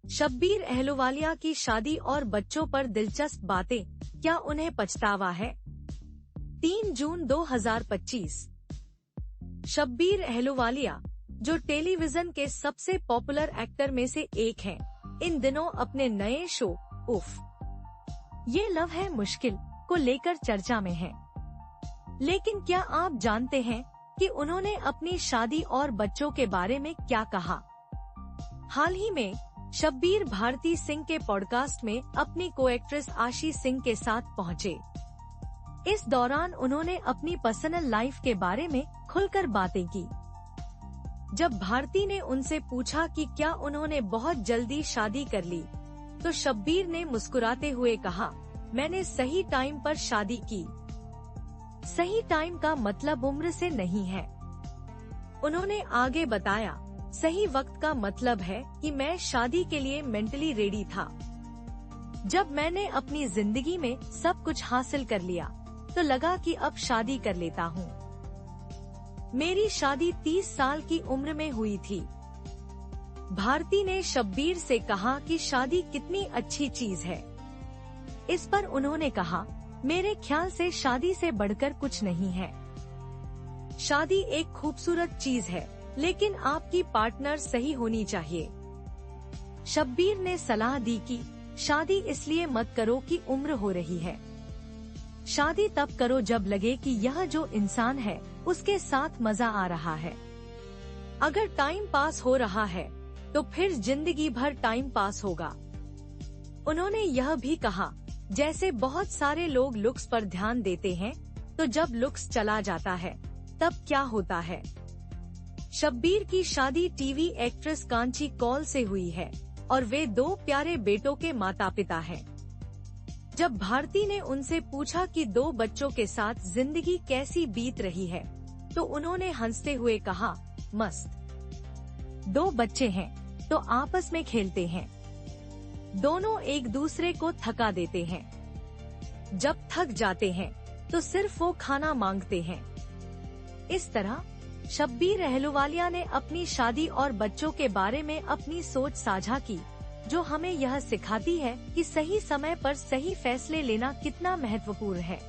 शब्बीर अहलुवालिया की शादी और बच्चों पर दिलचस्प बातें, क्या उन्हें पछतावा है? 3 जून 2025। शब्बीर अहलुवालिया, जो टेलीविजन के सबसे पॉपुलर एक्टर में से एक हैं, इन दिनों अपने नए शो उफ ये लव है मुश्किल को लेकर चर्चा में हैं। लेकिन क्या आप जानते हैं कि उन्होंने अपनी शादी और बच्चों के बारे में क्या कहा? हाल ही में शब्बीर भारती सिंह के पॉडकास्ट में अपनी को एक्ट्रेस आशी सिंह के साथ पहुंचे। इस दौरान उन्होंने अपनी पर्सनल लाइफ के बारे में खुलकर बातें की। जब भारती ने उनसे पूछा कि क्या उन्होंने बहुत जल्दी शादी कर ली, तो शब्बीर ने मुस्कुराते हुए कहा, मैंने सही टाइम पर शादी की। सही टाइम का मतलब उम्र से नहीं है। उन्होंने आगे बताया, सही वक्त का मतलब है कि मैं शादी के लिए मेंटली रेडी था। जब मैंने अपनी जिंदगी में सब कुछ हासिल कर लिया, तो लगा कि अब शादी कर लेता हूँ। मेरी शादी 30 साल की उम्र में हुई थी। भारती ने शब्बीर से कहा कि शादी कितनी अच्छी चीज है। इस पर उन्होंने कहा, मेरे ख्याल से शादी से बढ़कर कुछ नहीं है। शादी एक खूबसूरत चीज है, लेकिन आपकी पार्टनर सही होनी चाहिए। शब्बीर ने सलाह दी कि शादी इसलिए मत करो कि उम्र हो रही है। शादी तब करो जब लगे कि यह जो इंसान है उसके साथ मजा आ रहा है। अगर टाइम पास हो रहा है तो फिर जिंदगी भर टाइम पास होगा। उन्होंने यह भी कहा, जैसे बहुत सारे लोग लुक्स पर ध्यान देते हैं, तो जब लुक्स चला जाता है तब क्या होता है। शब्बीर की शादी टीवी एक्ट्रेस कांची कौल से हुई है और वे 2 प्यारे बेटों के माता पिता हैं। जब भारती ने उनसे पूछा कि 2 बच्चों के साथ जिंदगी कैसी बीत रही है, तो उन्होंने हंसते हुए कहा, मस्त। 2 बच्चे हैं तो आपस में खेलते हैं। दोनों एक दूसरे को थका देते हैं। जब थक जाते हैं तो सिर्फ वो खाना मांगते हैं। इस तरह शब्बीर अहलुवालिया ने अपनी शादी और बच्चों के बारे में अपनी सोच साझा की, जो हमें यह सिखाती है कि सही समय पर सही फैसले लेना कितना महत्वपूर्ण है।